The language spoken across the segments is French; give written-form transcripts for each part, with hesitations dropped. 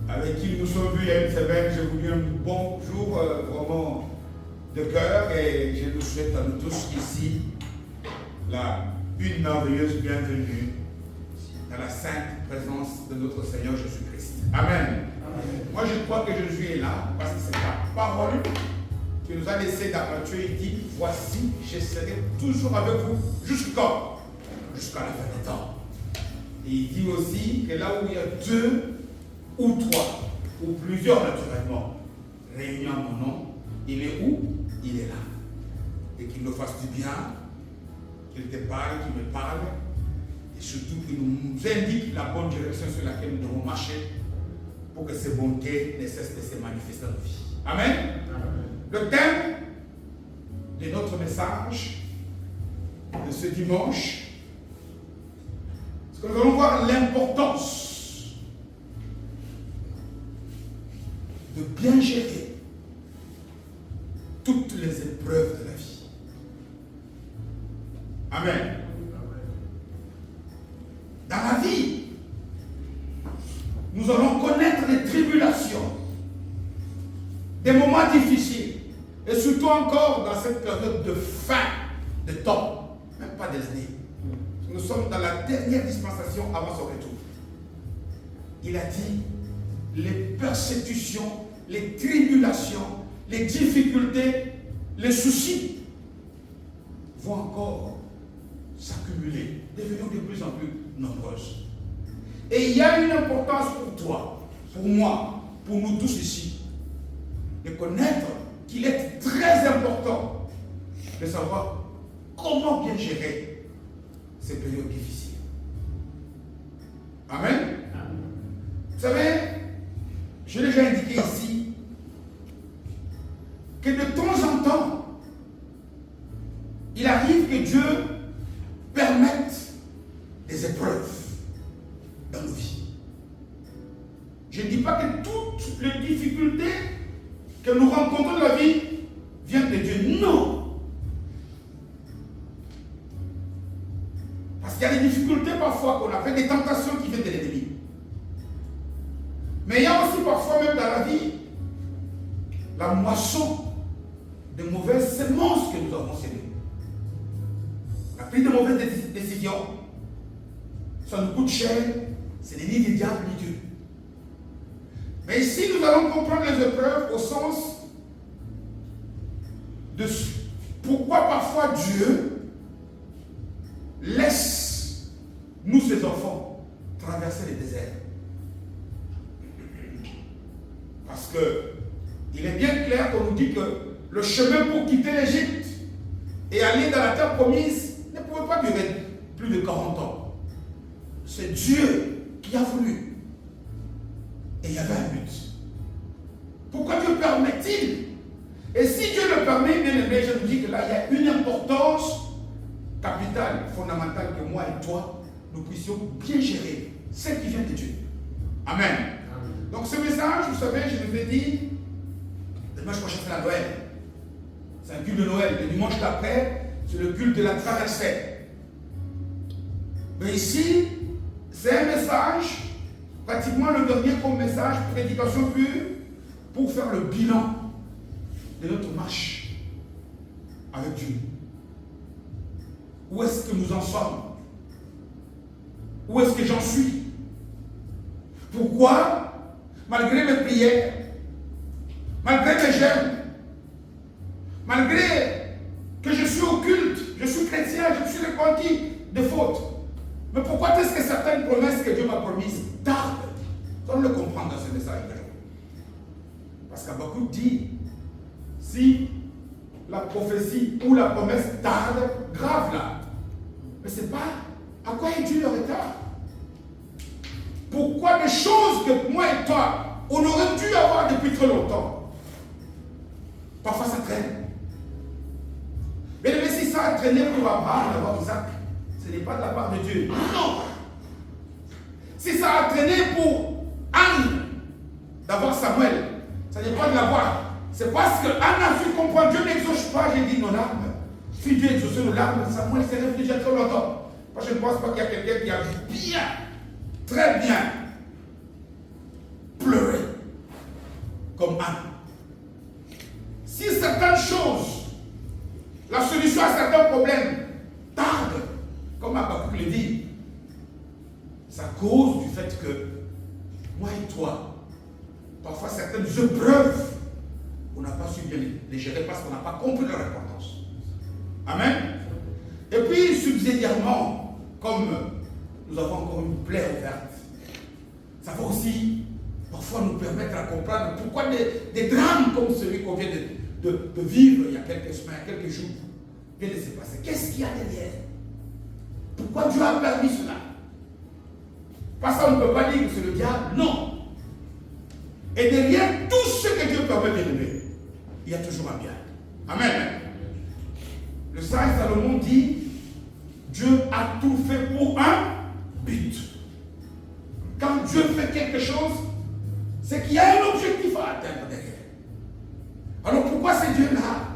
Avec qui nous sommes vus il y a une semaine, je vous dis un bonjour vraiment de cœur et je nous souhaite à nous tous ici une merveilleuse bienvenue dans la sainte présence de notre Seigneur Jésus-Christ. Amen. Amen. Moi je crois que Jésus est là parce que c'est la parole qui nous a laissé dans Matthieu. Il dit, voici, je serai toujours avec vous jusqu'à la fin des temps. Et il dit aussi que là où il y a deux ou trois, ou plusieurs naturellement, réunis en mon nom, il est où? Il est là. Et qu'il nous fasse du bien, qu'il te parle, qu'il me parle, et surtout qu'il nous indique la bonne direction sur laquelle nous devons marcher pour que ces bontés ne cessent de se manifester dans nos vies. Amen. Amen. Le thème de notre message de ce dimanche, c'est que nous allons voir l'importance de bien gérer toutes les épreuves de la vie. Amen. Dans la vie, nous allons connaître des tribulations, des moments difficiles, et surtout encore dans cette période de fin de temps, même pas des années. Nous sommes dans la dernière dispensation avant son retour. Il a dit, les persécutions, les tribulations, les difficultés, les soucis vont encore s'accumuler, devenir de plus en plus nombreuses. Et il y a une importance pour toi, pour moi, pour nous tous ici, de connaître qu'il est très important de savoir comment bien gérer ces périodes difficiles. Amen. Vous savez, je l'ai déjà indiqué ici, que de temps en temps, il arrive que Dieu permette des épreuves dans nos vies. Je ne dis pas que toutes les difficultés que nous rencontrons dans la vie viennent de Dieu. Non. Parce qu'il y a des difficultés parfois qu'on appelle des tentations qui viennent de l'ennemi. Mais il y a aussi parfois même dans la vie la moisson de mauvaises semences que nous avons semées. On a pris de mauvaises décisions. Ça nous coûte cher. Ce n'est ni du diable ni Dieu. Mais ici, nous allons comprendre les épreuves au sens de pourquoi parfois Dieu laisse nous, ses enfants, traverser les déserts. Parce que il est bien clair qu'on nous dit que le chemin pour quitter l'Égypte et aller dans la terre promise ne pouvait pas durer plus de 40 ans. C'est Dieu qui a voulu. Et il y avait un but. Pourquoi Dieu permet-il? Et si Dieu le permet, bien aimé, je vous dis que là, il y a une importance capitale, fondamentale, que moi et toi, nous puissions bien gérer ce qui vient de Dieu. Amen. Donc ce message, vous savez, je vous ai dit, le dimanche prochain c'est la Noël. C'est un culte de Noël. Le dimanche d'après, c'est le culte de la traversée. Mais ici, c'est un message, pratiquement le dernier comme message, prédication pure, pour faire le bilan de notre marche avec Dieu. Où est-ce que nous en sommes? Où est-ce que j'en suis? Pourquoi? Malgré mes prières, malgré mes jeûnes, malgré que je suis au culte, je suis chrétien, je suis repenti de fautes. Mais pourquoi est-ce que certaines promesses que Dieu m'a promises tardent? On le comprend dans ce message. Parce qu'Habakkuk dit, si la prophétie ou la promesse tarde, grave là. Mais c'est pas à quoi est dû le retard. Pourquoi des choses que moi et toi, on aurait dû avoir depuis trop longtemps, parfois ça traîne. Mais si ça a traîné pour Abraham d'avoir Isaac, ce n'est pas de la part de Dieu. Non. Si ça a traîné pour Anne d'avoir Samuel, ça n'est pas de l'avoir. C'est parce que Anne a su comprendre, Dieu n'exauce pas, j'ai dit nos larmes. Si Dieu exauçait nos larmes, Samuel s'est réfléchi très longtemps. Moi je ne pense pas qu'il y a quelqu'un qui a bien, très bien, pleuré comme Anne. Si certaines choses, la solution à certains problèmes tarde, comme Habakkuk le dit, c'est à cause du fait que moi et toi, parfois certaines épreuves, on n'a pas su bien les gérer parce qu'on n'a pas compris leur importance. Amen. Et puis, subsidiairement, comme nous avons encore une plaie ouverte, ça va aussi parfois nous permettre à comprendre pourquoi des drames comme celui qu'on vient de vivre il y a quelques semaines, quelques jours, viennent de se passer. Qu'est-ce qu'il y a derrière? Pourquoi Dieu a permis cela? Parce qu'on ne peut pas dire que c'est le diable, non. Et derrière tout ce que Dieu permet d'élever, il y a toujours un bien. Amen. Le sage Salomon dit, Dieu a tout fait pour un but. Quand Dieu fait quelque chose, c'est qu'il y a un objectif à atteindre derrière. Alors pourquoi ce Dieu-là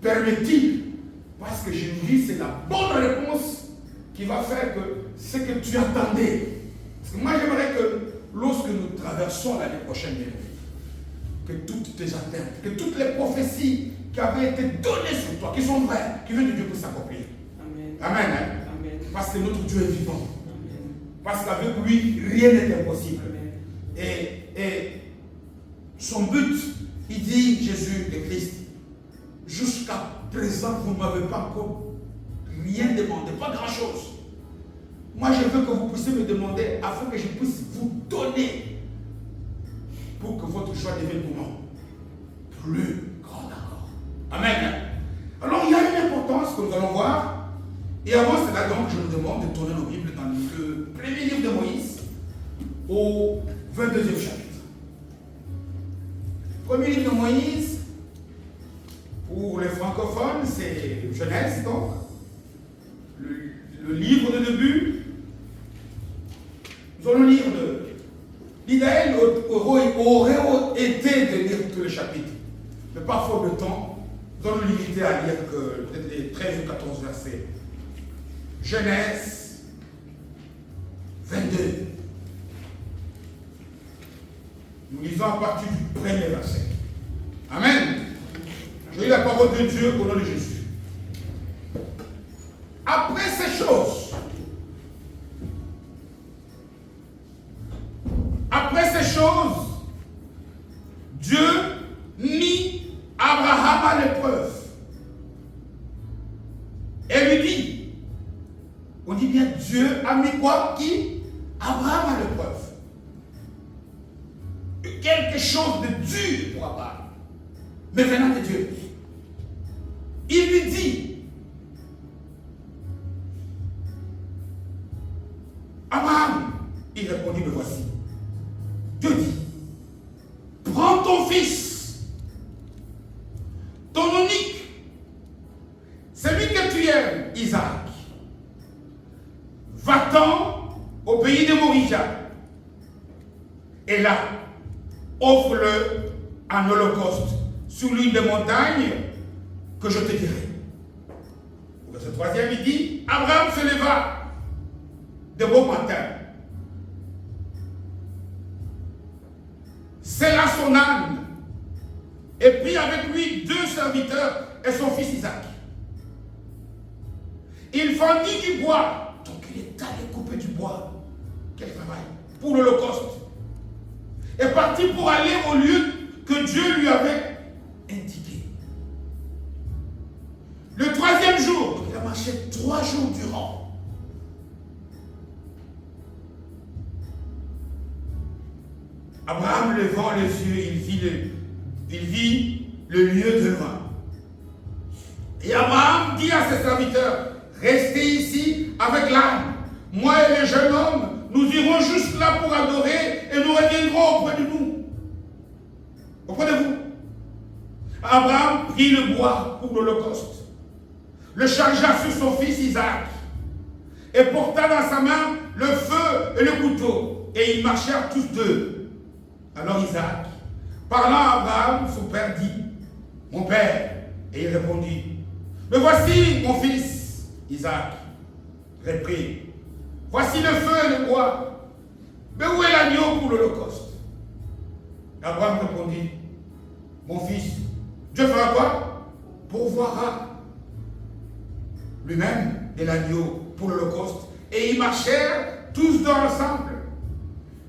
permet-il? Parce que je me dis, c'est la bonne réponse qui va faire que ce que tu attendais. Parce que moi, j'aimerais que lorsque nous traversons l'année prochaine, que toutes tes attentes, que toutes les prophéties qui avaient été données sur toi, qui sont vraies, qui viennent de Dieu pour s'accomplir. Amen. Amen, hein? Amen. Parce que notre Dieu est vivant. Amen. Parce qu'avec lui, rien n'est impossible. Et son but, il dit, Jésus le Christ, jusqu'à présent, vous ne m'avez pas encore rien demandé, pas grand-chose. Moi, je veux que vous puissiez me demander afin que je puisse vous donner pour que votre joie devienne pour moi plus grande encore. Amen. Alors, il y a une importance que nous allons voir. Et avant cela, donc, je vous demande de tourner nos Bibles dans le premier livre de Moïse, au 22e chapitre. Premier livre de Moïse, pour les francophones, c'est Genèse, donc. Le livre de début. Nous allons lire l'idéal aurait été de lire tout le chapitre. Mais par faute de temps, nous allons limiter à lire que peut-être les 13 ou 14 versets. Genèse 22. Nous lisons à partir du premier verset. Amen. Je lis la parole de Dieu au nom de Jésus. Après ces choses, Dieu mit Abraham à l'épreuve et lui dit, on dit bien Dieu a mis quoi? Qui? Abraham à l'épreuve. Quelque chose de dur pour Abraham, mais venant de Dieu. Il lui dit, Abraham, il répondit, me voici. Dieu dit, prends ton fils, ton unique, celui que tu aimes, Isaac, va-t'en au pays de Moria, et là, offre-le en holocauste sur l'une des montagnes que je te dirai. Au verset 3e, il dit, Abraham se leva de bon matin, sella son âne et prit avec lui 2 serviteurs et son fils Isaac. Il fendit du bois, donc il est allé couper du bois. Quel travail! Pour l'holocauste. Et parti pour aller au lieu que Dieu lui avait indiqué. Le 3e jour, donc il a marché 3 jours durant. Abraham levant les yeux, il vit le lieu de loin. Et Abraham dit à ses serviteurs, restez ici avec l'âne. Moi et les jeunes hommes, nous irons juste là pour adorer et nous reviendrons auprès de nous. Auprès de vous. Abraham prit le bois pour l'Holocauste, le chargea sur son fils Isaac et porta dans sa main le feu et le couteau. Et ils marchèrent tous deux. Alors Isaac, parlant à Abraham, son père dit, mon père. Et il répondit, me voici mon fils. Isaac reprit, voici le feu et le bois. Mais où est l'agneau pour l'Holocauste? Abraham répondit, mon fils, Dieu fera quoi? Pourvoira lui-même de l'agneau pour l'Holocauste. Et ils marchèrent tous deux ensemble.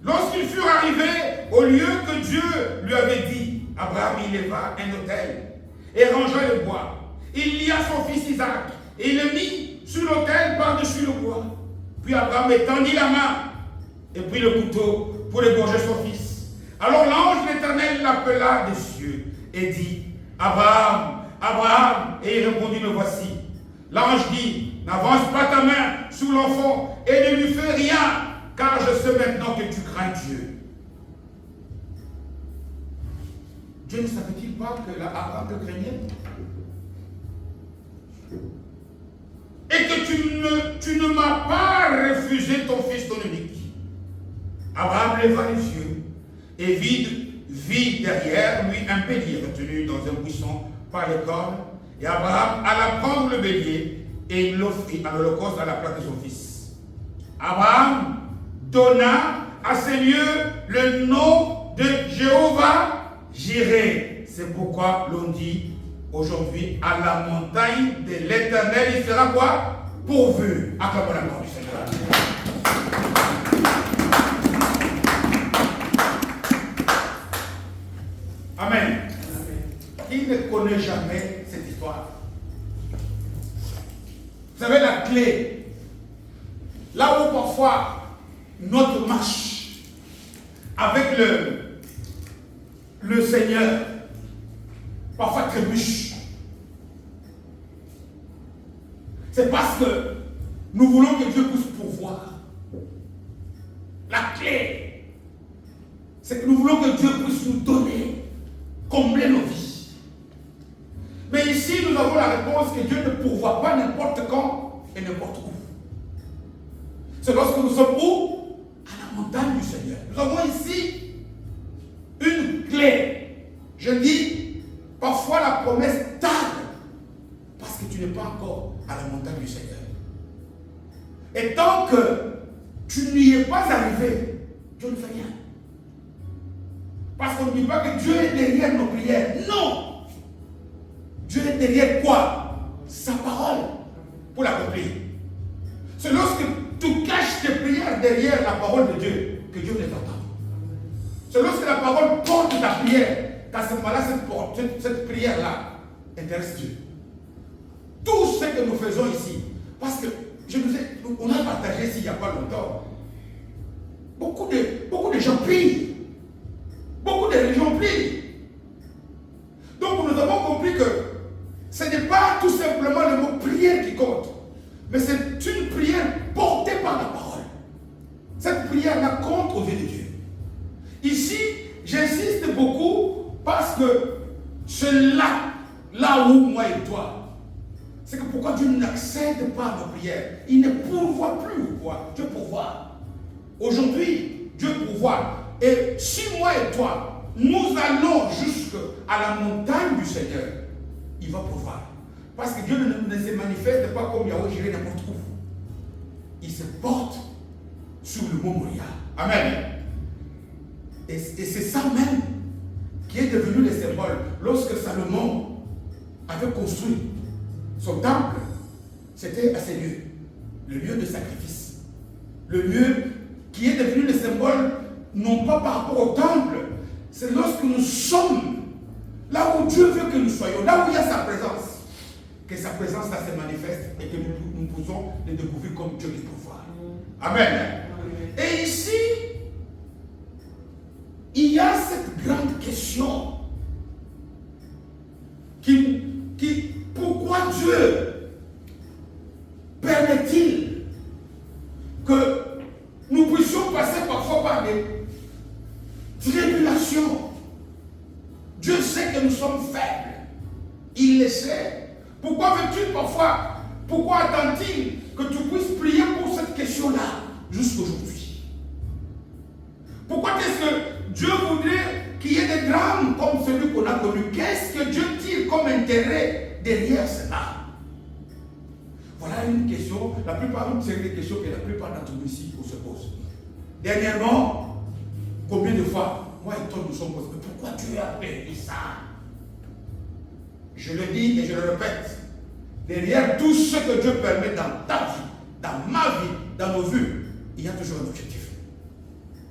Lorsqu'ils furent arrivés au lieu que Dieu lui avait dit, Abraham y leva un autel et rangea le bois. Il lia son fils Isaac et il le mit sur l'autel par-dessus le bois. Puis Abraham étendit la main et prit le couteau pour égorger son fils. Alors l'ange de l'Éternel l'appela des cieux et dit, Abraham, Abraham, et il répondit, me voici. L'ange dit, n'avance pas ta main sous l'enfant et ne lui fais rien, car je sais maintenant que tu crains Dieu. Dieu ne savait-il pas que Abraham le craignait? Et que tu ne m'as pas refusé ton fils, ton unique. Abraham leva les yeux et vit derrière lui un bélier retenu dans un buisson par les cornes. Et Abraham alla prendre le bélier et il l'offrit à l'Holocauste à la place de son fils. Abraham donna à ces lieux le nom de Jéhovah Jireh. C'est pourquoi l'on dit aujourd'hui, à la montagne de l'Éternel, il sera quoi? Pourvu. Acclamons la gloire du Seigneur. Amen. Qui ne connaît jamais cette histoire? Vous savez, la clé, là où parfois notre marche avec le Seigneur parfois trébuche, c'est parce que nous voulons que Dieu puisse pourvoir. La clé, c'est que nous voulons que Dieu puisse nous donner, combler nos vies. Mais ici, nous avons la réponse que Dieu ne pourvoit pas n'importe quand et n'importe où. C'est lorsque nous sommes où? À la montagne du Seigneur. Nous avons ici une clé. Je dis, parfois la promesse tarde parce que tu n'es pas encore à la montagne du Seigneur. Et tant que tu n'y es pas arrivé, Dieu ne fait rien. Parce qu'on ne dit pas que Dieu est derrière nos prières. Non! Dieu est derrière quoi? Sa parole pour l'accomplir. C'est lorsque tu caches tes prières derrière la parole de Dieu que Dieu les entend. C'est lorsque la parole porte ta prière qu'à ce moment-là, cette prière-là intéresse Dieu. Tout ce que nous faisons ici, parce que on a partagé ici il n'y a pas longtemps, beaucoup de gens prient. Beaucoup de religions prient. Donc nous avons compris que ce n'est pas tout simplement le mot prière qui compte, mais c'est une prière portée par la parole. Cette prière-là compte aux yeux de Dieu. Ici, j'insiste beaucoup parce que c'est là où moi et toi, c'est que pourquoi Dieu n'accède pas à nos prières? Il ne pourvoit plus ou quoi? Dieu pourvoit. Aujourd'hui, Dieu pourvoit. Et si moi et toi, nous allons jusqu'à la montagne du Seigneur, il va pouvoir. Parce que Dieu ne se manifeste pas comme Yahweh Jireh n'importe où. Il se porte sur le mont Moria. Amen. Et c'est ça même qui est devenu le symbole. Lorsque Salomon avait construit son temple, c'était à ces lieux. Le lieu de sacrifice. Le lieu qui est devenu le symbole non pas par rapport au temple, c'est lorsque nous sommes là où Dieu veut que nous soyons, là où il y a sa présence, que sa présence là se manifeste et que nous pouvons le découvrir comme Dieu le pouvoir. Amen. Et ici, il y a cette grande question pourquoi Dieu Il le sait. Pourquoi veux-tu parfois, pourquoi attend-il que tu puisses prier pour cette question-là jusqu'aujourd'hui? Pourquoi est-ce que Dieu voudrait qu'il y ait des drames comme celui qu'on a connu? Qu'est-ce que Dieu tire comme intérêt derrière cela? Voilà une question, la plupart, une série de questions que la plupart d'entre nous ici se posent. Dernièrement, combien de fois, moi et toi nous sommes posés, mais pourquoi Dieu a permis ça? Je le dis et je le répète, derrière tout ce que Dieu permet dans ta vie, dans ma vie, dans nos vies, il y a toujours un objectif.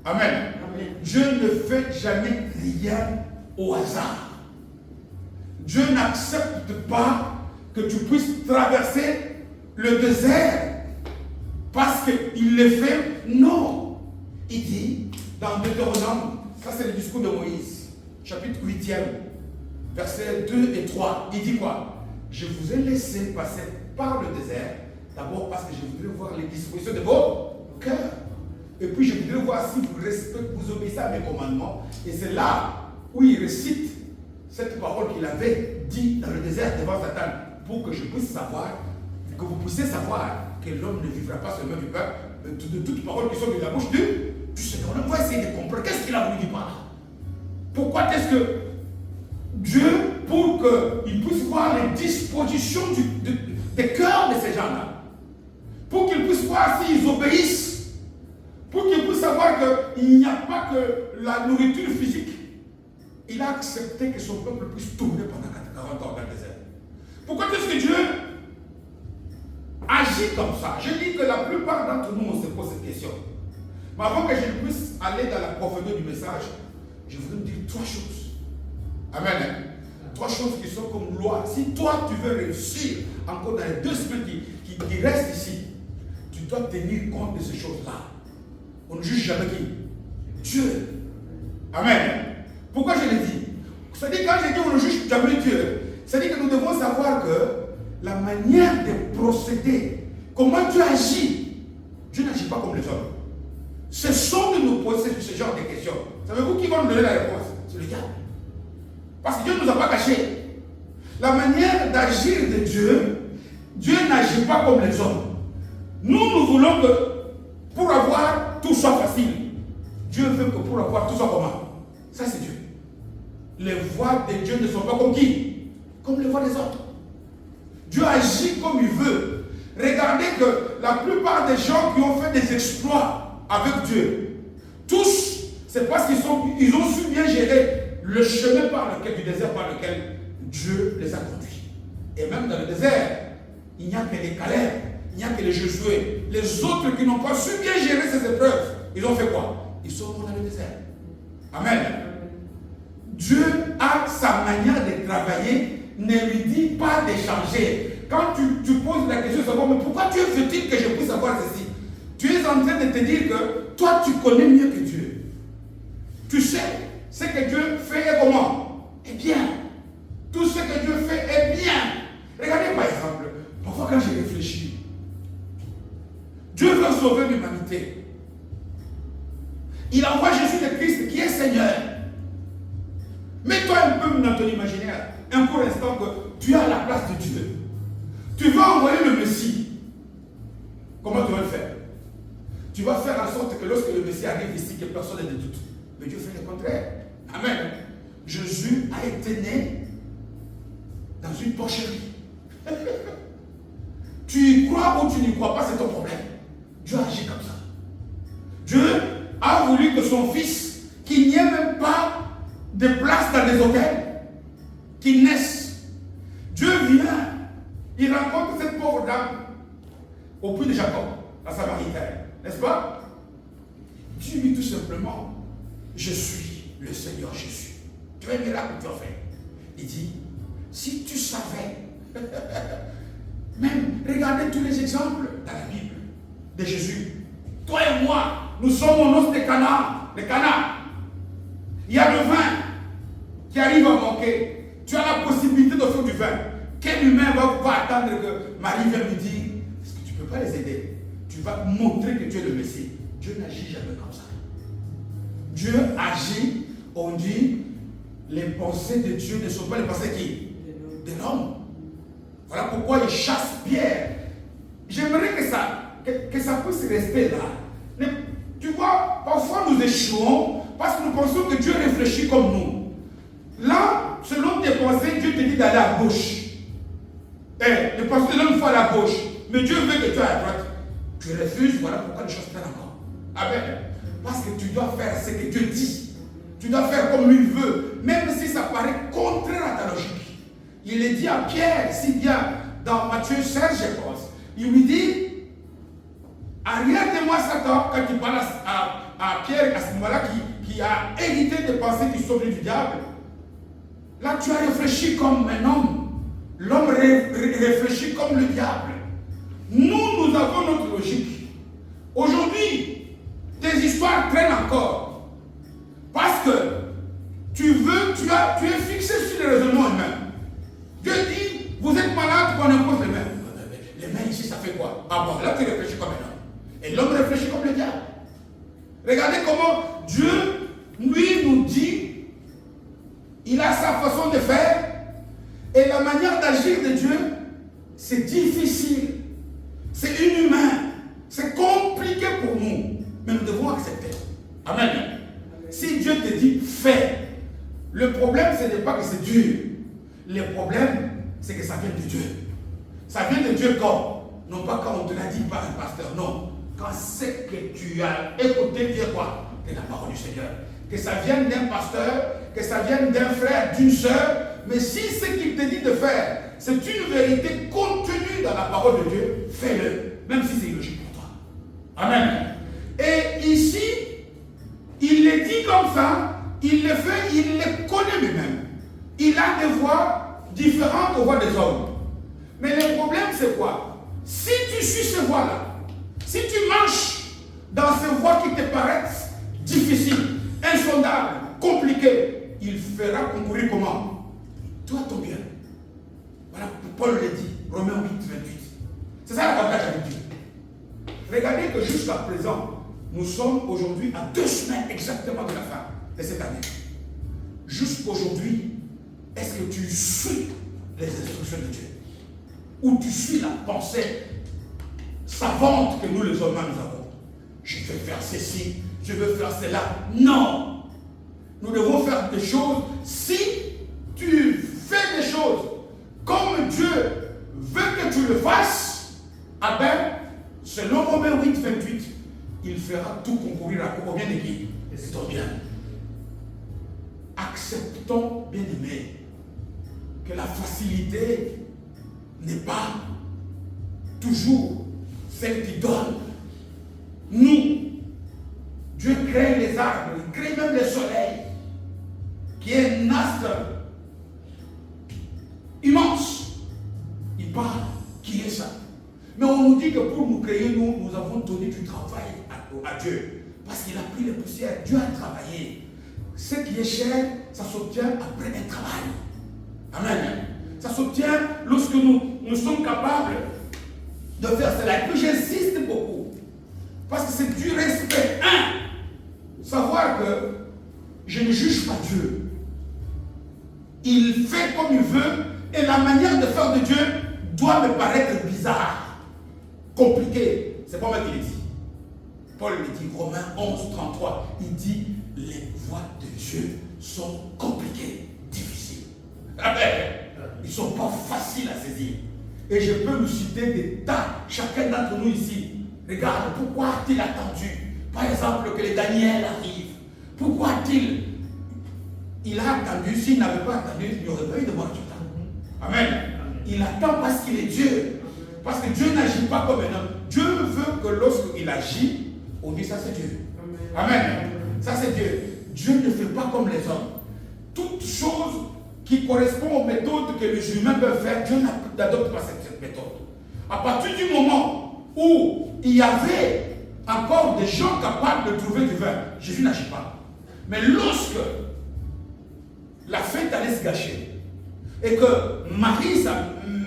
Amen. Amen. Dieu ne fait jamais rien au hasard. Dieu n'accepte pas que tu puisses traverser le désert parce qu'il le fait. Non. Il dit dans Deutéronome, ça c'est le discours de Moïse, chapitre 8e, versets 2 et 3. Il dit quoi? Je vous ai laissé passer par le désert, d'abord parce que je voudrais voir les dispositions de vos cœurs. Et puis je voudrais voir si vous respectez, vous obéissez à mes commandements. Et c'est là où il récite cette parole qu'il avait dit dans le désert devant Satan, pour que je puisse savoir, que vous puissiez savoir que l'homme ne vivra pas seulement du pain, mais de toutes paroles qui sont de la bouche du Seigneur. On va essayer de comprendre qu'est-ce qu'il a voulu dire par là. Pourquoi est-ce que Dieu, pour qu'il puisse voir les dispositions des cœurs de ces gens-là, pour qu'ils puissent voir s'ils obéissent, pour qu'ils puissent savoir qu'il n'y a pas que la nourriture physique, il a accepté que son peuple puisse tourner pendant 40 ans dans le désert. Pourquoi est-ce que Dieu agit comme ça? Je dis que la plupart d'entre nous, on se pose cette question. Mais avant que je puisse aller dans la profondeur du message, je voudrais vous dire 3 choses. Amen. 3 choses qui sont comme loi. Si toi, tu veux réussir encore dans les 2 semaines qui restent ici, tu dois tenir compte de ces choses-là. On ne juge jamais qui? Dieu. Amen. Pourquoi je le dis? C'est-à-dire, quand je dis on ne juge jamais Dieu, c'est-à-dire que nous devons savoir que la manière de procéder, comment Dieu agit, Dieu n'agit pas comme les hommes. Ce sont de nous poser ce genre de questions. Savez-vous qui va nous donner la réponse? C'est le diable. Parce que Dieu ne nous a pas caché. La manière d'agir de Dieu, Dieu n'agit pas comme les hommes. Nous voulons que pour avoir tout soit facile. Dieu veut que pour avoir tout soit comment? Ça c'est Dieu. Les voies de Dieu ne sont pas comme qui? Comme les voies des autres. Dieu agit comme il veut. Regardez que la plupart des gens qui ont fait des exploits avec Dieu, tous, c'est parce qu'ils ont su bien gérer le chemin du désert par lequel Dieu les a conduits. Et même dans le désert, il n'y a que les Caleb, il n'y a que les Josué. Les autres qui n'ont pas su bien gérer ces épreuves, ils ont fait quoi? Ils sont morts dans le désert. Amen. Dieu a sa manière de travailler, ne lui dit pas de changer. Quand tu poses la question, c'est bon, mais pourquoi Dieu veut-il que je puisse savoir ceci? Tu es en train de te dire que toi, tu connais mieux que Dieu. Tu sais ce que Dieu fait et comment? Eh bien. Tout ce que Dieu fait est bien. Regardez par exemple, parfois quand je réfléchis, Dieu veut sauver l'humanité. Il envoie Jésus le Christ qui est Seigneur. Mets-toi un peu dans ton imaginaire, un court instant que tu es à la place de Dieu. Tu vas envoyer le Messie. Comment tu vas le faire? Tu vas faire en sorte que lorsque le Messie arrive ici, que personne n'ait de doute. Mais Dieu fait le contraire. Amen. Jésus a été né dans une porcherie. Tu y crois ou tu n'y crois pas, c'est ton problème. Dieu agit comme ça. Dieu a voulu que son fils, qu'il n'y ait même pas de place dans des hôtels, qu'il naisse. Dieu vient, il rencontre cette pauvre dame au puits de Jacob, la Samaritaine, n'est-ce pas? Dieu dit tout simplement, je suis le Seigneur Jésus. Tu vois le miracle que tu as fait. Il dit, si tu savais, même regardez tous les exemples dans la Bible de Jésus. Toi et moi, nous sommes au nom de Cana. Il y a le vin qui arrive à manquer. Tu as la possibilité de faire du vin. Quel humain va attendre que Marie vienne lui dire, est-ce que tu ne peux pas les aider? Tu vas montrer que tu es le Messie. Dieu n'agit jamais comme ça. Dieu agit, on dit, les pensées de Dieu ne sont pas les pensées qui? de l'homme. Voilà pourquoi il chasse Pierre. J'aimerais que ça puisse rester là. Mais, tu vois, parfois nous échouons parce que nous pensons que Dieu réfléchit comme nous. Là, selon tes pensées, Dieu te dit d'aller à gauche. Les pensées de l'homme font à la gauche. Mais Dieu veut que tu ailles à droite. Tu refuses, voilà pourquoi les choses prennent encore. Amen. Parce que tu dois faire ce que Dieu dit. Tu dois faire comme lui veut, même si ça paraît contraire à ta logique. Il est dit à Pierre, si bien dans Matthieu 16, je pense, il lui dit, arrière de moi Satan, quand il parle à Pierre à ce moment-là, qui a hérité des pensées qui sont venues du diable. Là, tu as réfléchi comme un homme. L'homme réfléchit comme le diable. Nous avons notre logique. Aujourd'hui, tes histoires traînent encore. Parce que tu es fixé sur le raisonnement humain. Dieu dit, vous êtes malade, on impose les mains. Les mains ici, ça fait quoi? Ah bon, là tu réfléchis comme un homme. Et l'homme réfléchit comme le diable. Regardez comment Dieu, lui, nous dit, il a sa façon de faire, et la manière d'agir de Dieu, c'est difficile, c'est inhumain, c'est compliqué pour nous, mais nous devons accepter. Amen. Si Dieu te dit fais, le problème ce n'est pas que c'est dur. Le problème c'est que ça vient de Dieu. Ça vient de Dieu quand? Non pas quand on te l'a dit par un pasteur, non. Quand c'est que tu as écouté dire quoi? C'est la parole du Seigneur. Que ça vienne d'un pasteur, que ça vienne d'un frère, d'une soeur. Mais si ce qu'il te dit de faire, c'est une vérité contenue dans la parole de Dieu, fais-le. Même si c'est illogique pour toi. Amen. Et ici, il le dit comme ça, il le fait, il le connaît lui-même. Il a des voies différentes aux voies des hommes. Mais le problème, c'est quoi? Si tu suis ces voies-là, si tu marches dans ces voies qui te paraissent difficiles, insondables, compliquées, il fera concourir comment? Toi, ton bien. Voilà, Paul le dit, Romains 8, 28. C'est ça l'avantage avec Dieu. Regardez que jusqu'à présent, nous sommes aujourd'hui à 2 semaines exactement de la fin de cette année. Jusqu'aujourd'hui, est-ce que tu suis les instructions de Dieu? Ou tu suis la pensée savante que nous les hommes nous avons? Je vais faire ceci, je veux faire cela. Non! Nous devons faire des choses. Si tu fais des choses comme Dieu veut que tu le fasses, ah ben, selon Romains 8, 28, il fera tout concourir au bien de qui? C'est ton bien. Acceptons, bien aimé, que la facilité n'est pas toujours celle qui donne. Nous, Dieu crée les arbres, il crée même le soleil, qui est un astre immense. Il parle, qui est ça? Mais on nous dit que pour nous créer, nous avons donné du travail à Dieu. Parce qu'il a pris les poussières. Dieu a travaillé. Ce qui est cher, ça s'obtient après un travail. Amen. Ça s'obtient lorsque nous sommes capables de faire cela. Et puis j'insiste beaucoup. Parce que c'est du respect. Savoir que je ne juge pas Dieu. Il fait comme il veut. Et la manière de faire de Dieu doit me paraître bizarre, compliquée. C'est pas moi qui le dis. Paul le dit, Romains 11, 33. Il dit, les voies de Dieu sont compliquées, difficiles. Amen. Ils ne sont pas faciles à saisir. Et je peux nous citer des tas, chacun d'entre nous ici. Regarde, pourquoi a-t-il attendu, par exemple, que les Daniel arrivent? Pourquoi il a attendu? S'il n'avait pas attendu, il n'y aurait pas eu de mort du temps. Amen. Il attend parce qu'il est Dieu. Parce que Dieu n'agit pas comme un homme. Dieu veut que lorsqu'il agit, on dit ça c'est Dieu. Amen. Ça c'est Dieu. Dieu ne fait pas comme les hommes. Toute chose qui correspond aux méthodes que les humains peuvent faire, Dieu n'adopte pas cette méthode. À partir du moment où il y avait encore des gens capables de trouver du vin, Jésus n'agit pas. Mais lorsque la fête allait se gâcher, et que Marie, sa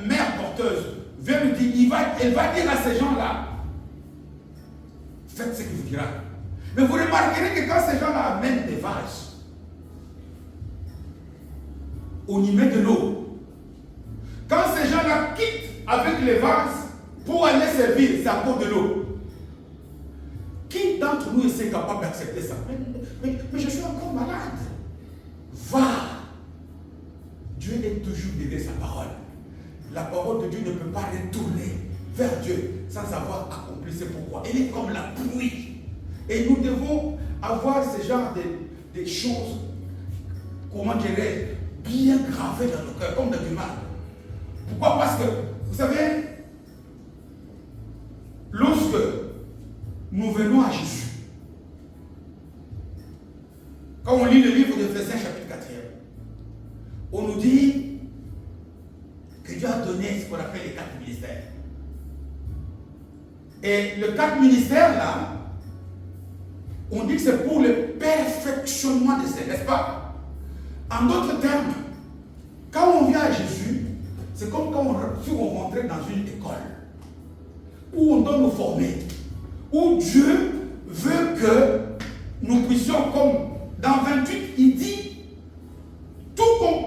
mère porteuse, vient lui dire, elle va dire à ces gens-là, faites ce qu'il vous dira. Mais vous remarquerez que quand ces gens-là amènent des vases, on y met de l'eau. gens-là quittent avec les vases pour aller servir, c'est à cause de l'eau. Qui d'entre nous est capable d'accepter ça? Mais je suis encore malade. Va. Dieu est toujours derrière sa parole. La parole de Dieu ne peut pas retourner vers Dieu sans avoir accompli ses pourquoi. Elle est comme la pluie. Et nous devons avoir ce genre de choses, comment dirais-je, bien gravées dans nos cœurs, comme dans du mal. Pourquoi? Parce que, vous savez, lorsque nous venons à Jésus, quand on lit le livre d'Éphésiens chapitre 4, on nous dit que Dieu a donné ce qu'on appelle les 4 ministères. Et le 4 ministères là, on dit que c'est pour le perfectionnement des saints, n'est-ce pas? En d'autres termes, quand on vient à Jésus, c'est comme si on rentrait dans une école où on doit nous former, où Dieu veut que nous puissions, comme dans 28, il dit,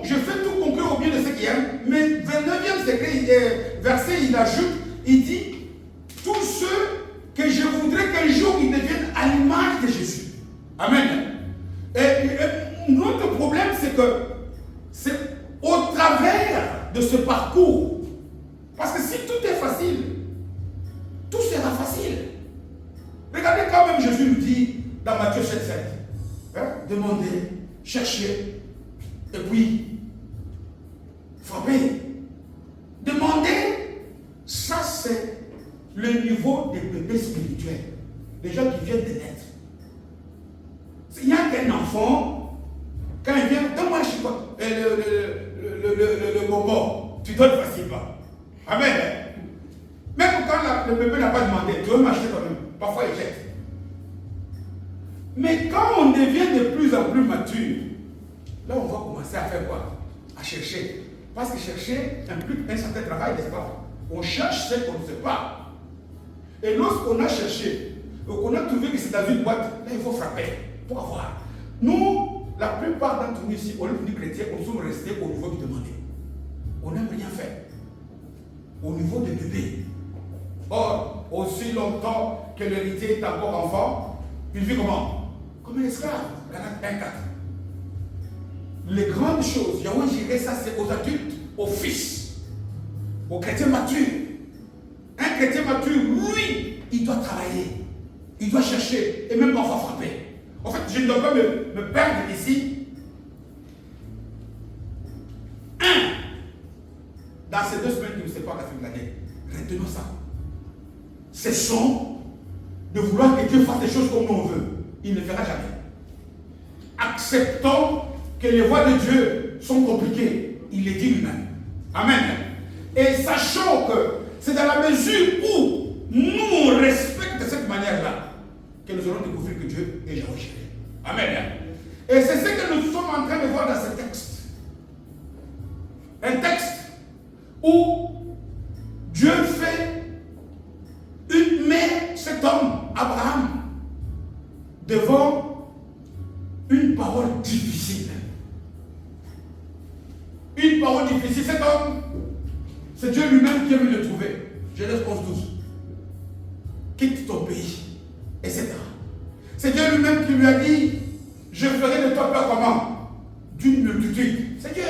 je fais tout conclure au bien de ceux qui aiment, mais 29e verset, il ajoute, il dit, tous ceux que je voudrais qu'un jour ils deviennent à l'image de Jésus. Amen. Et notre problème, c'est que c'est au travers de ce parcours, parce que si tout est facile, tout sera facile. Regardez quand même Jésus nous dit dans Matthieu 7,7, demandez, cherchez, et puis frappez. Demandez, ça c'est le niveau des bébés spirituels, des gens qui viennent de naître. S'il y a qu'un enfant, quand il vient, donne-moi le bonbon, tu donnes facilement. Amen. Même quand le bébé n'a pas demandé, tu veux m'acheter quand même. Parfois il jette. Mais quand on devient de plus en plus mature, là on va commencer à faire quoi? À chercher. Parce que chercher implique un certain travail, n'est-ce pas? On cherche ce qu'on ne sait pas. Et lorsqu'on a cherché, qu'on a trouvé que c'est dans une boîte, là il faut frapper pour avoir. Nous, la plupart d'entre nous ici, au lieu de chrétiens, nous sommes restés au niveau du demandé. On n'aime rien faire. Au niveau des bébés. Or, aussi longtemps que l'héritier est encore enfant, il vit comment? Comme un esclave. Galates 1,4. Les grandes choses, Yahweh dirait ça, c'est aux adultes, aux fils, aux chrétiens matures. Un chrétien mature, lui, il doit travailler, il doit chercher, et même parfois frapper. En fait, je ne dois pas me perdre ici. Dans ces 2 semaines qui nous séparent la fin de l'année, retenons ça. Cessons de vouloir que Dieu fasse des choses comme nous on veut. Il ne fera jamais. Acceptons que les voies de Dieu sont compliquées. Il les dit lui-même. Amen. Et sachons que c'est dans la mesure où nous on respecte de cette manière-là que nous allons découvrir que Dieu est Yahweh. Amen. Et c'est ce que nous sommes en train de voir dans ce texte. Un texte où Dieu met cet homme, Abraham, devant une parole difficile. Une parole difficile. Cet homme, c'est Dieu lui-même qui a vu le trouver. Genèse 11:12. Quitte ton pays, etc. C'est Dieu lui-même qui lui a dit, je ferai de toi père comment? D'une multitude. C'est Dieu.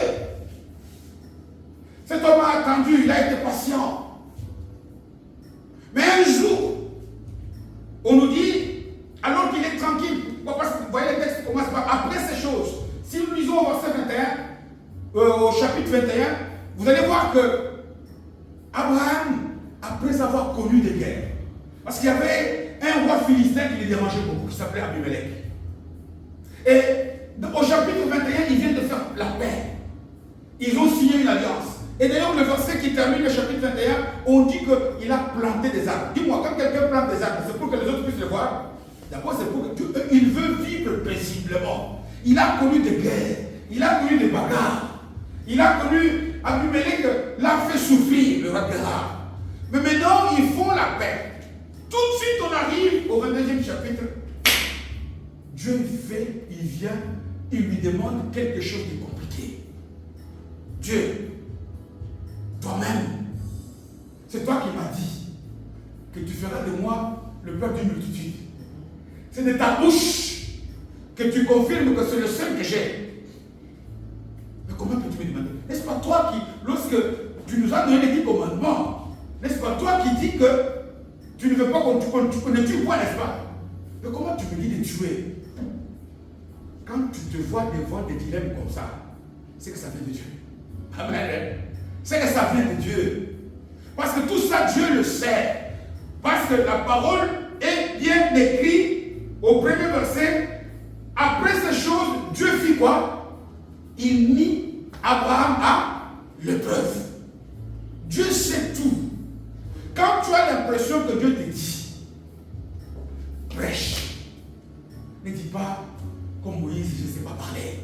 Cet homme a attendu, il a été patient. Mais un jour, on nous dit, alors qu'il est tranquille, parce que vous voyez le texte commence par après ces choses. Si nous lisons au verset 21, au chapitre 21, vous allez voir que Abraham, après avoir connu des guerres, parce qu'il y avait un roi philistin qui les dérangeait beaucoup, qui s'appelait Abimelech. Et au chapitre 21, ils viennent de faire la paix. Ils ont signé une alliance. Et d'ailleurs, le verset qui termine le chapitre 21, on dit qu'il a planté des arbres. Dis-moi, quand quelqu'un plante des arbres, c'est pour que les autres puissent le voir. D'abord, c'est pour qu'il veut vivre paisiblement. Il a connu des guerres, il a connu des bagarres, il a connu Abimelech, l'a fait souffrir, le roi Gérard. Mais maintenant, ils font la paix. Tout de suite, on arrive au 22e chapitre. Dieu il vient, il lui demande quelque chose de compliqué. Dieu, toi-même. C'est toi qui m'as dit que tu feras de moi le père d'une multitude. C'est de ta bouche que tu confirmes que c'est le seul que j'ai. Mais comment peux-tu me demander? N'est-ce pas toi qui, lorsque tu nous as donné les 10 commandements, n'est-ce pas toi qui dis que tu ne veux pas qu'on ne tue pas, n'est-ce pas? Mais comment tu me dis de tuer? Quand tu te vois devant des dilemmes comme ça, c'est que ça vient de Dieu. Amen. C'est que ça vient de Dieu. Parce que tout ça, Dieu le sait. Parce que la parole est bien écrite au premier verset. Après ces choses, Dieu fit quoi? Il mit Abraham à l'épreuve. Dieu sait tout. Quand tu as l'impression que Dieu te dit, prêche. Ne dis pas, comme Moïse, je ne sais pas parler.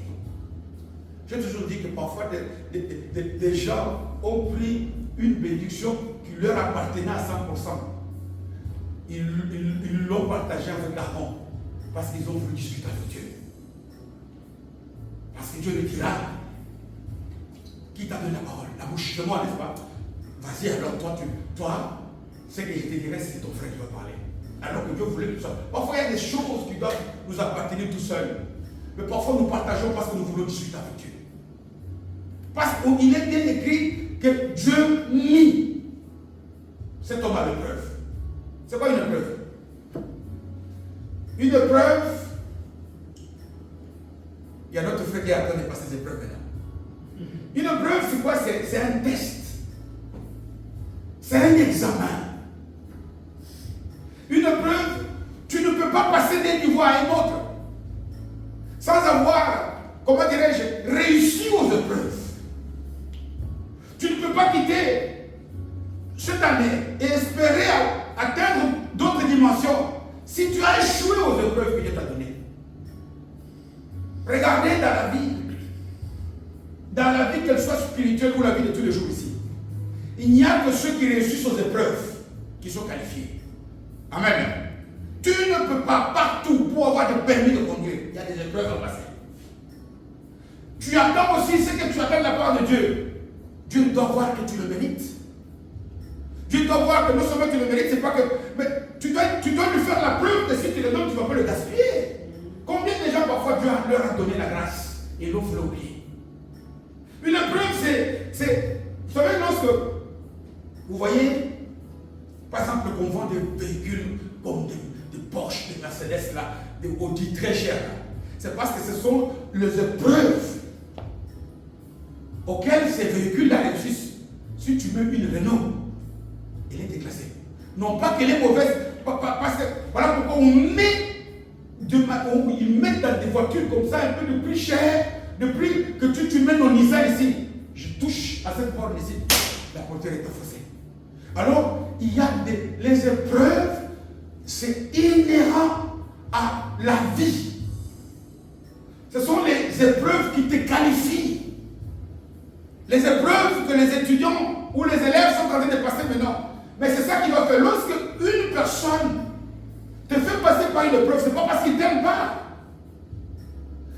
J'ai toujours dit que parfois des gens ont pris une bénédiction qui leur appartenait à 100%. Ils l'ont partagé avec Aaron parce qu'ils ont voulu discuter avec Dieu. Parce que Dieu lui dira, qui t'a donné la parole? La bouche de moi, n'est-ce pas? Vas-y, alors toi, ce que je te dirai, c'est ton frère qui va parler. Alors que Dieu voulait tout ça. Parfois, il y a des choses qui doivent nous appartenir tout seuls. Mais parfois, nous partageons parce que nous voulons discuter avec Dieu. Parce qu'il est bien écrit que Dieu mit cet homme à l'épreuve. C'est quoi une épreuve? Une épreuve, il y a notre frère qui est en train de passer ces épreuves maintenant. Une épreuve, c'est quoi? C'est un test. C'est un examen. Une épreuve, tu ne peux pas passer d'un niveau à un autre sans avoir, comment dirais-je, réussi aux épreuves. Tu ne peux pas quitter cette année et espérer atteindre d'autres dimensions si tu as échoué aux épreuves que Dieu t'a données. Regardez dans la vie qu'elle soit spirituelle ou la vie de tous les jours ici, il n'y a que ceux qui réussissent aux épreuves qui sont qualifiés. Amen. Tu ne peux pas partout pour avoir le permis de conduire. Il y a des épreuves à passer. Tu attends aussi ce que tu attends de la part de Dieu. Dieu doit voir que tu le mérites. Dieu doit voir que non seulement tu le mérites, c'est pas que. Mais tu dois lui faire la preuve que si tu le donnes, tu ne vas pas le gaspiller. Combien de gens parfois Dieu leur a donné la grâce et l'ont fait oublier? Une épreuve, c'est. Vous savez, lorsque vous voyez, par exemple, qu'on vend des véhicules comme des Porsche, des Mercedes, là, des Audi très chers, c'est parce que ce sont les épreuves auxquelles ces véhicules-là réussissent. Si tu mets une Renault, elle est déclassée. Non pas qu'elle est mauvaise, parce que voilà pourquoi ils mettent dans des voitures comme ça un peu de plus cher, de plus que tu mets ton Nissan ici. Je touche à cette porte ici, la portière est effacée. Alors, il y a les épreuves, c'est inhérent à la vie. Ce sont les épreuves qui te qualifient. Les épreuves que les étudiants ou les élèves sont en train de passer maintenant. Mais c'est ça qui va faire. Lorsque une personne te fait passer par une épreuve, ce n'est pas parce qu'il ne t'aime pas.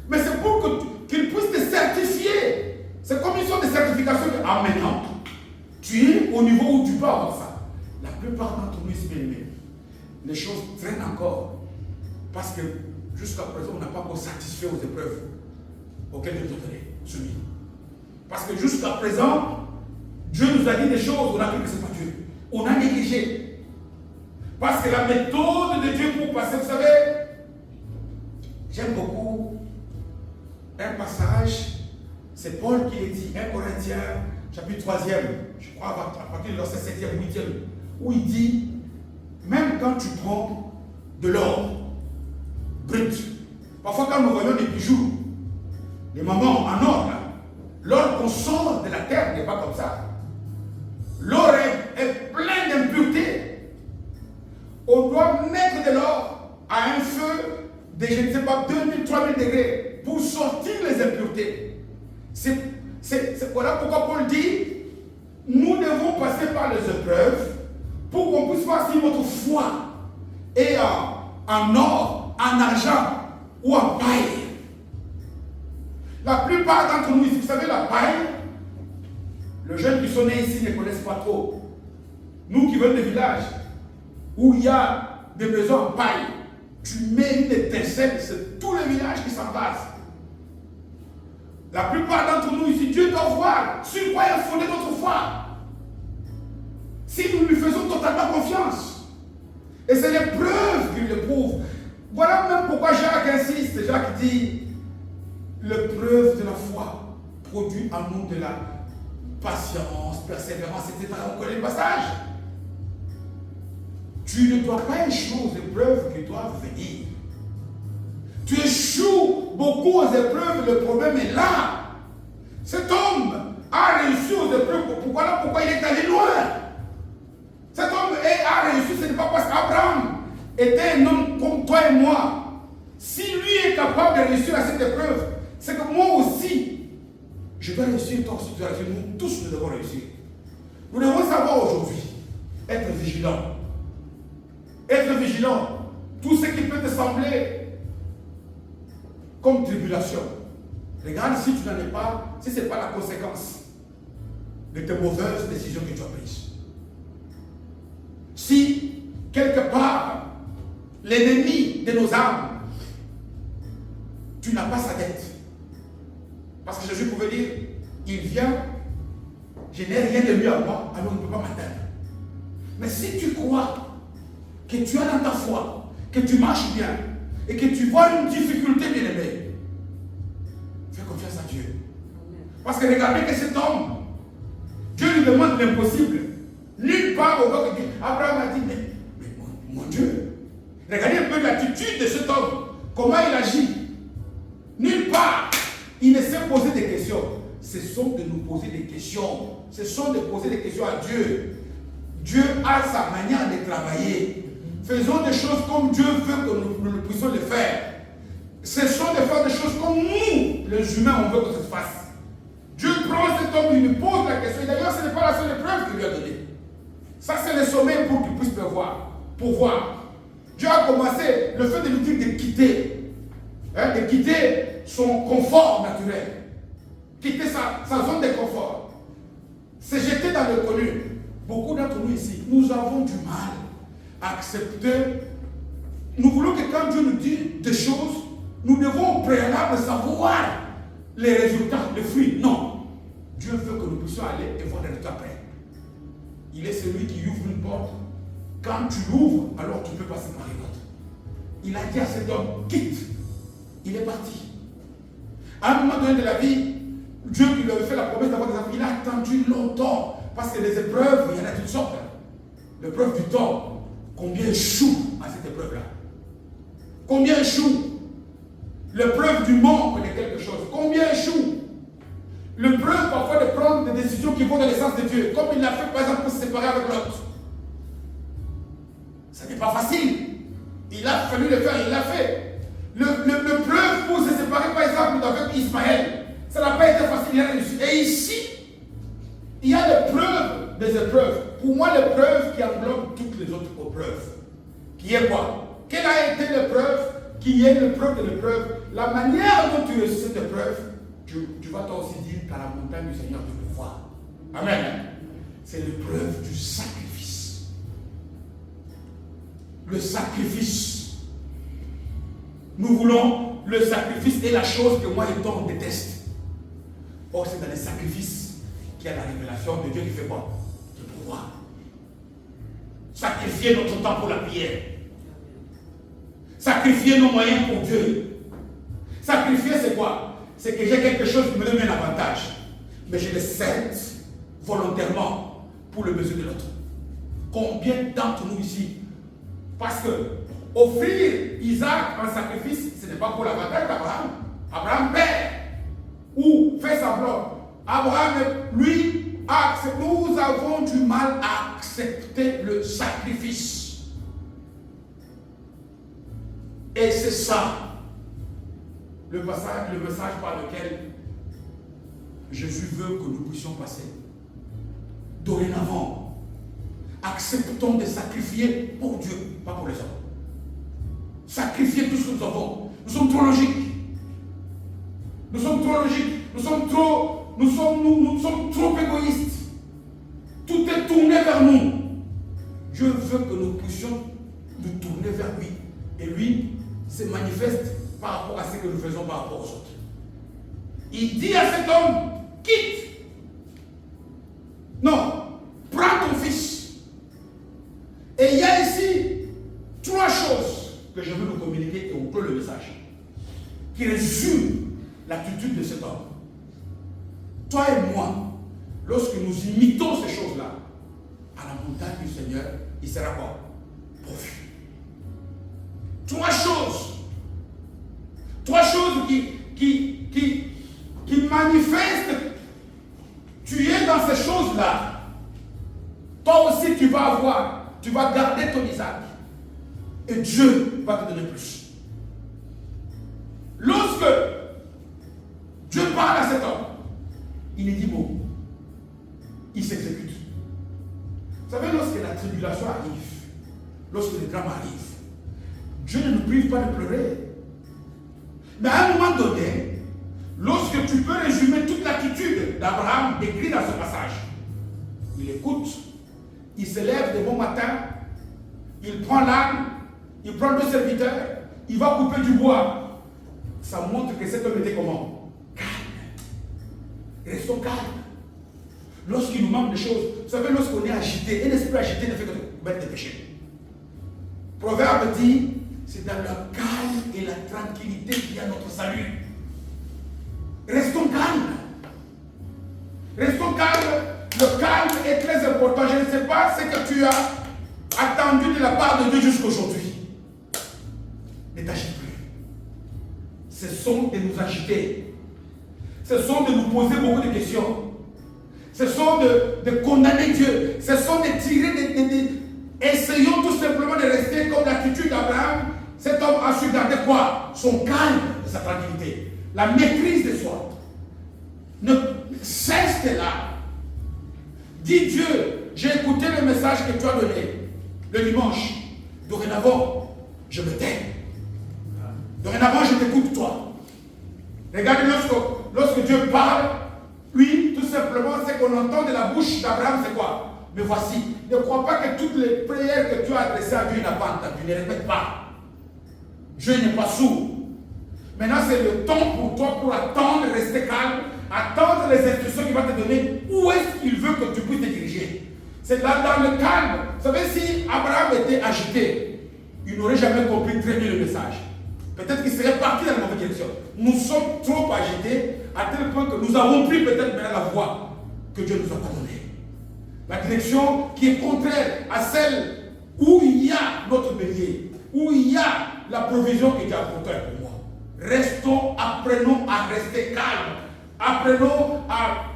Mais c'est pour qu'il puisse te certifier. C'est comme une sorte de certification de ah maintenant, tu es au niveau où tu peux avoir ça. La plupart d'entre nous ici, bien aimés, les choses traînent encore. Parce que jusqu'à présent, on n'a pas encore satisfait aux épreuves auxquelles Dieu nous a donné, soumis. Parce que jusqu'à présent, Dieu nous a dit des choses, on a cru que ce n'est pas Dieu. On a négligé. Parce que la méthode de Dieu pour passer, vous savez, j'aime beaucoup un passage, c'est Paul qui le dit, 1 Corinthiens, chapitre 3e, je crois à partir du verset 7e, 8e, où il dit, même quand tu prends de l'or brut, parfois quand nous voyons des bijoux, des mamans en or, là, l'or qu'on sort de la terre n'est pas comme ça. L'or est plein d'impuretés. On doit mettre de l'or à un feu de, je ne sais pas, 2000, 3000 degrés pour sortir les impuretés. Voilà pourquoi Paul dit, nous devons passer par les épreuves pour qu'on puisse voir si notre foi est en or, en argent ou en paille. La plupart d'entre nous ici, vous savez, la paille, Les jeunes qui sont nés ici ne connaissent pas trop. Nous qui venons des villages, où il y a des maisons en paille, tu mets une étincelle, c'est tout le village qui s'embrasse. La plupart d'entre nous ici, Dieu doit voir sur quoi est fondée notre foi. Si nous lui faisons totalement confiance. Et c'est les preuves qui le prouvent. Voilà même pourquoi Jacques insiste. Jacques dit, l'épreuve de la foi produit en nous de la patience, persévérance, etc. On connaît le passage. Tu ne dois pas échouer aux épreuves qui doivent venir. Tu échoues beaucoup aux épreuves, le problème est là. Cet homme a réussi aux épreuves. Pourquoi il est allé loin. Cet homme a réussi, ce n'est pas parce qu'Abraham était un homme comme toi et moi. Si lui est capable de réussir à cette épreuve, c'est que moi aussi, je dois réussir, toi aussi tu dois réussir. Nous tous, nous devons réussir. Nous devons savoir aujourd'hui, être vigilants. Être vigilant. Tout ce qui peut te sembler comme tribulation. Regarde si tu n'en es pas, si ce n'est pas la conséquence de tes mauvaises décisions que tu as prises. Si, quelque part, l'ennemi de nos âmes, tu n'as pas sa dette. Parce que Jésus pouvait dire, il vient, je n'ai rien de mieux à moi, alors il ne peut pas m'atteindre. Mais si tu crois que tu as dans ta foi, que tu marches bien, et que tu vois une difficulté, bien aimé, fais confiance à Dieu. Parce que regardez que cet homme, Dieu lui demande l'impossible. Nulle part au monde, Abraham a dit, mais mon Dieu, regardez un peu l'attitude de cet homme, comment il agit. Nulle part, il ne sait poser des questions. Ce sont de nous poser des questions. Ce sont de poser des questions à Dieu. Dieu a sa manière de travailler. Faisons des choses comme Dieu veut que nous puissions les faire. Cessons de faire des choses comme nous, les humains, on veut que ça se fasse. Dieu prend cet homme, il lui pose la question. Et d'ailleurs, ce n'est pas la seule épreuve qu'il lui a donnée. Ça, c'est le sommet pour qu'il puisse pour voir. Dieu a commencé le fait de lui dire de quitter son confort naturel, quitter sa zone de confort, se jeter dans le connu. Beaucoup d'entre nous ici, nous avons du mal à accepter. Nous voulons que quand Dieu nous dit des choses, nous devons au préalable savoir les résultats, les fruits. Non. Dieu veut que nous puissions aller et voir les résultats après. Il est celui qui ouvre une porte. Quand tu l'ouvres, alors tu peux passer par une autre. Il a dit à cet homme, quitte. Il est parti. À un moment donné de la vie, Dieu lui avait fait la promesse d'avoir des enfants. Il a attendu longtemps. Parce que les épreuves, il y en a toutes sortes. L'épreuve du temps. Combien échoue à cette épreuve-là? Combien échoue? L'épreuve du manque de quelque chose. Combien échoue? L'épreuve parfois de prendre des décisions qui vont dans le sens de Dieu. Comme il l'a fait par exemple pour se séparer avec l'autre. Ce n'est pas facile. Il a fallu le faire, il l'a fait. L'épreuve pour se séparer par exemple avec Ismaël. Ça n'a pas été facile, il a réussi. Et ici, il y a l'épreuve des épreuves. Pour moi, l'épreuve qui englobe toutes les autres épreuves. Qui est quoi? Quelle a été l'épreuve? Qui est l'épreuve de l'épreuve? La manière dont tu réussis cette épreuve, tu vas toi aussi dire qu'à la montagne du Seigneur, tu peux voir. Amen. C'est l'épreuve du sacrifice. Le sacrifice. Nous voulons le sacrifice est la chose que moi et toi on déteste. Or, c'est dans les sacrifices qu'il y a la révélation de Dieu qui fait quoi? Du pouvoir. Sacrifier notre temps pour la prière. Sacrifier nos moyens pour Dieu. Sacrifier, c'est quoi? C'est que j'ai quelque chose qui me donne un avantage. Mais je le cède volontairement pour le besoin de l'autre. Combien d'entre nous ici? Parce que offrir Isaac en sacrifice, ce n'est pas pour l'avantage d'Abraham. Abraham perd ou fait semblant. Abraham, lui, accepte. Nous avons du mal à accepter le sacrifice. Et c'est ça le message par lequel Jésus veut que nous puissions passer. Dorénavant, acceptons de sacrifier pour Dieu, pas pour les hommes. Sacrifier tout ce que nous avons. Nous sommes trop logiques. Nous sommes trop logiques. Nous sommes trop égoïstes. vers nous. Dieu veut que nous puissions nous tourner vers lui. Et lui se manifeste par rapport à ce que nous faisons par rapport aux autres. Il dit à cet homme, quitte. Non, prends ton fils. Et il y a ici 3 choses que je veux nous communiquer et on clôt le message, qui résument l'attitude de cet homme. Toi et moi, lorsque nous imitons ces choses-là, à la montagne du Seigneur, il sera quoi? Profit. 3 choses. 3 choses qui manifestent. Tu es dans ces choses-là. Toi aussi, tu vas garder ton Isaac. Et Dieu va te donner plus. Lorsque Dieu parle à cet homme, il ne dit mot. Il s'exécute. Vous savez, lorsque la tribulation arrive, lorsque le drame arrive, Dieu ne nous prive pas de pleurer. Mais à un moment donné, lorsque tu peux résumer toute l'attitude d'Abraham décrite dans ce passage, il écoute, il se lève de bon matin, il prend l'âne, il prend 2 serviteurs, il va couper du bois. Ça montre que cet homme était comment? Calme. Restons calmes. Lorsqu'il nous manque des choses, vous savez, lorsqu'on est agité, un esprit agité ne fait que commettre des péchés. Proverbe dit, c'est dans le calme et la tranquillité qu'il y a notre salut. Restons calmes. Restons calmes. Le calme est très important. Je ne sais pas ce que tu as attendu de la part de Dieu jusqu'aujourd'hui. Ne t'agite plus. Ce sont de nous agiter. Ce sont de nous poser beaucoup de questions. Ce sont de condamner Dieu. Ce sont de tirer essayons tout simplement de rester comme l'attitude d'Abraham. Cet homme a su garder quoi? Son calme et sa tranquillité. La maîtrise de soi. Ne cesse de là. Dis Dieu, j'ai écouté le message que tu as donné le dimanche. Dorénavant, je me tais. Dorénavant, je t'écoute toi. Regardez, lorsque Dieu parle, lui, tout simplement, ce qu'on entend de la bouche d'Abraham, c'est quoi? Mais voici, ne crois pas que toutes les prières que tu as adressées à Dieu n'ont pas entendu. Ne répète pas. Dieu n'est pas sourd. Maintenant, c'est le temps pour toi pour attendre, rester calme, attendre les instructions qu'il va te donner. Où est-ce qu'il veut que tu puisses te diriger? C'est là dans le calme. Vous savez, si Abraham était agité, il n'aurait jamais compris très bien le message. Peut-être qu'il serait parti dans la mauvaise direction. Nous sommes trop agités à tel point que nous avons pris peut-être maintenant la voie que Dieu nous a pas donnée. La direction qui est contraire à celle où il y a notre bélier, où il y a la provision qui est apportée pour moi. Restons, apprenons à rester calmes. Apprenons à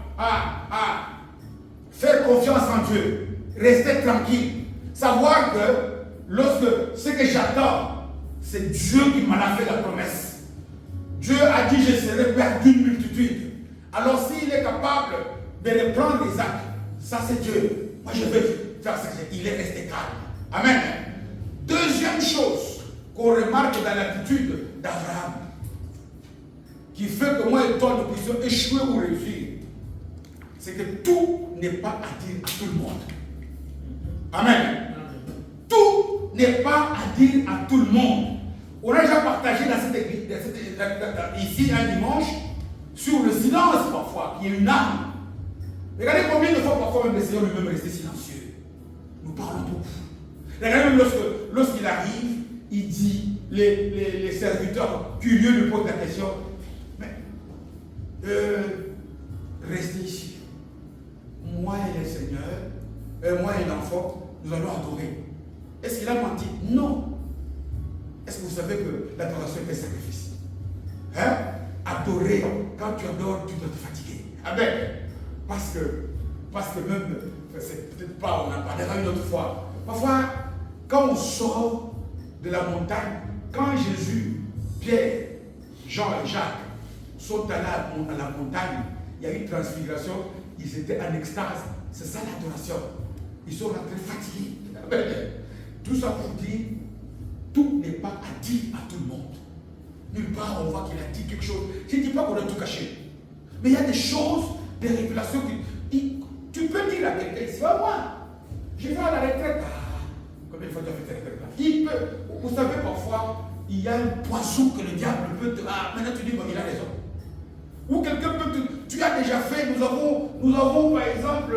faire confiance en Dieu. Rester tranquille. Savoir que lorsque ce que j'attends, c'est Dieu qui m'en a fait la promesse. Dieu a dit, je serai père d'une multitude. Alors s'il est capable de reprendre Isaac, ça c'est Dieu. Moi je veux faire ce que il est resté calme. Amen. Deuxième chose qu'on remarque dans l'attitude d'Abraham, qui fait que moi et toi nous puissions échouer ou réussir, c'est que tout n'est pas à dire à tout le monde. Amen. Tout n'est pas à dire à tout le monde. On a déjà partagé dans cette église, ici un dimanche, sur le silence parfois, qui est une arme. Regardez combien de fois parfois même le Seigneur lui-même restait silencieux. Nous parlons beaucoup. Regardez même lorsqu'il arrive, il dit, les serviteurs curieux lui posent la question, mais restez ici. Moi et le Seigneur, moi et l'enfant, nous allons adorer. Est-ce qu'il a menti? Non. Est-ce que vous savez que l'adoration est un sacrifice? Hein? Adorer, quand tu adores, tu dois te fatiguer. Amen. Parce que même, c'est peut-être pas, on en parlera une autre fois. Parfois, quand on sort de la montagne, quand Jésus, Pierre, Jean et Jacques sont allés à la montagne, il y a eu une transfiguration, ils étaient en extase. C'est ça l'adoration. Ils sont rentrés fatigués. Amen. Tout ça pour dire, tout n'est pas à dire à tout le monde. Nulle part on voit qu'il a dit quelque chose. Je ne dis pas qu'on a tout caché. Mais il y a des choses, des révélations que tu peux dire à quelqu'un, c'est pas moi. Je vais à la retraite. Combien de fois tu as fait ta retraite là? Il peut, vous savez, parfois, il y a un poison que le diable peut te. Ah, maintenant tu dis, bon, il a raison. Ou quelqu'un peut te. Tu as déjà fait, nous avons par exemple,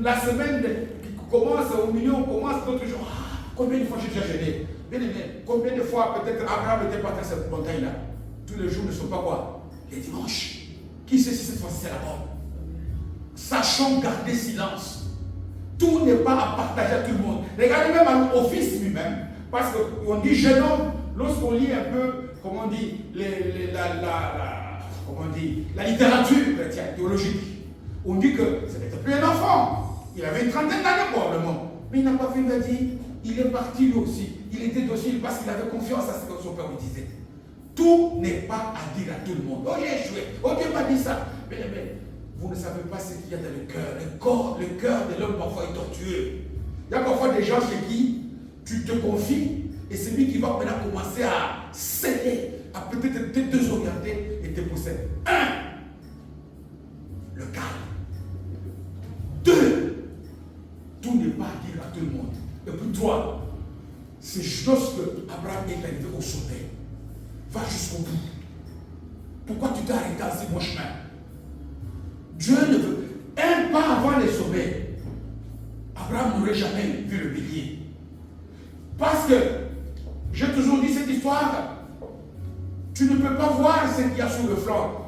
la semaine qui commence au milieu, on commence l'autre jour. Ah, combien de fois j'ai déjà gêné? Bien aimé, combien de fois peut-être Abraham était parti à cette montagne-là? Tous les jours ne sont pas quoi? Les dimanches. Qui sait si cette fois-ci c'est la bonne? Sachons garder silence. Tout n'est pas à partager à tout le monde. Regardez même au fils lui-même. Parce qu'on dit jeune homme, lorsqu'on lit un peu, comment on dit, la littérature chrétienne, théologique, on dit que ce n'était plus un enfant. Il avait une trentaine d'années probablement. Mais il n'a pas fait, il a dit, il est parti lui aussi. Il était docile parce qu'il avait confiance à ce que son père lui disait. Tout n'est pas à dire à tout le monde. Oh, j'ai échoué. Oh, Dieu m'a dit ça. Mais vous ne savez pas ce qu'il y a dans le cœur. Le cœur de l'homme parfois est tortueux. Il y a parfois des gens chez qui tu te confies et c'est lui qui va maintenant commencer à céder, à peut-être te désorienter et te pousser. 1. Le calme. 2. Tout n'est pas à dire à tout le monde. Et puis 3. C'est lorsque Abraham est arrivé au sommet. Va jusqu'au bout. Pourquoi tu t'es arrêté à ce bon chemin? Dieu ne veut. Un pas avant les sommets, Abraham n'aurait jamais vu le bélier. Parce que, j'ai toujours dit cette histoire, tu ne peux pas voir ce qu'il y a sur le flanc.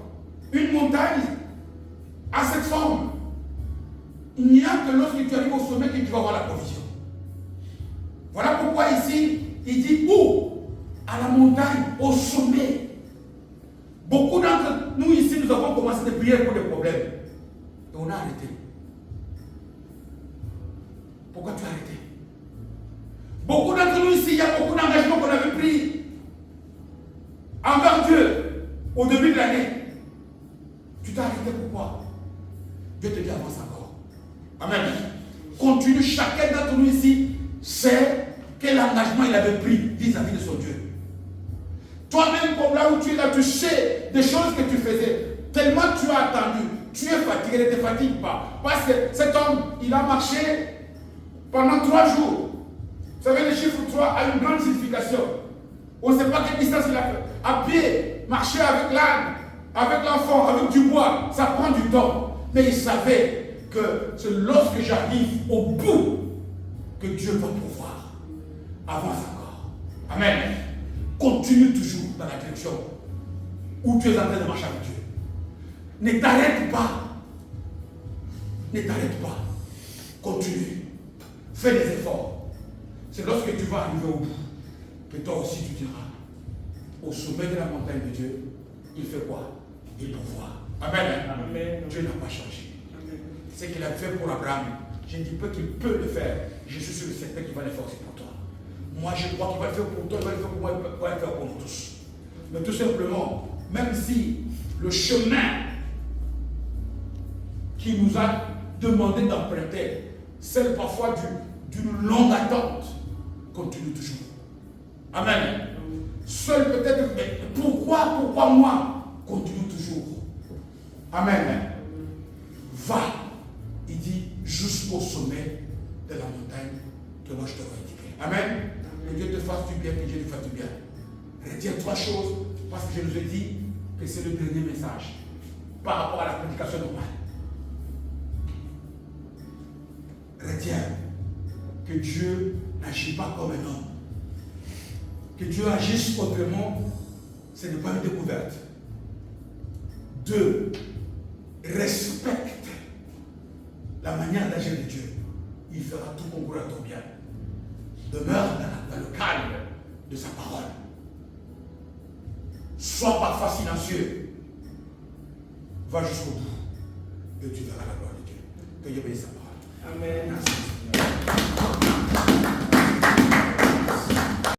Une montagne a cette forme. Il n'y a que lorsque tu arrives au sommet que tu vas voir la provision. Voilà pourquoi ici, il dit où? À la montagne, au sommet. Beaucoup d'entre nous ici, nous avons commencé de prier pour des problèmes. Et on a arrêté. Pourquoi tu as arrêté? Beaucoup d'entre nous ici, il y a beaucoup d'engagements qu'on avait pris envers Dieu au début de l'année. Tu t'es arrêté pourquoi? Dieu te dit avance encore. Amen. Continue, chacun d'entre nous ici sait quel engagement il avait pris vis-à-vis de son Dieu. Toi-même, comme là où tu es là, tu sais des choses que tu faisais. Tellement tu as attendu, tu es fatigué, ne te fatigue pas. Parce que cet homme, il a marché pendant 3 jours. Vous savez, le chiffre 3 a une grande signification. On ne sait pas quelle distance il a fait. À pied, marcher avec l'âne, avec l'enfant, avec du bois, ça prend du temps. Mais il savait que c'est lorsque j'arrive au bout que Dieu va pouvoir. Avance encore. Amen. Continue toujours dans la direction où tu es en train de marcher avec Dieu. Ne t'arrête pas. Ne t'arrête pas. Continue. Fais des efforts. C'est lorsque tu vas arriver au bout que toi aussi tu diras, au sommet de la montagne de Dieu, il fait quoi? Il pourvoit. Amen. Amen. Dieu n'a pas changé. Ce qu'il a fait pour Abraham, je ne dis pas qu'il peut le faire. Je suis sûr et certain qu'il va le faire aussi pour toi. Moi, je crois qu'il va le faire pour toi, il va le faire pour moi, il va le faire pour nous tous. Mais tout simplement, même si le chemin qui nous a demandé d'emprunter, celle parfois d'une longue attente, continue toujours. Amen. Seul peut-être, mais pourquoi moi? Continue toujours. Amen. Va, il dit, jusqu'au sommet de la montagne que moi je te indiquer. Amen. Que Dieu te fasse du bien, que Dieu te fasse du bien. Retiens 3 choses, parce que je nous ai dit que c'est le dernier message par rapport à la prédication normale. Retiens que Dieu n'agit pas comme un homme. Que Dieu agisse autrement, ce n'est pas une découverte. 2. Respecte la manière d'agir de Dieu. Il fera tout concourir à ton bien. Demeure dans le calme de sa parole. Sois parfois silencieux. Va jusqu'au bout. Et tu verras la gloire de Dieu. Que Dieu bénisse sa parole. Amen. Merci.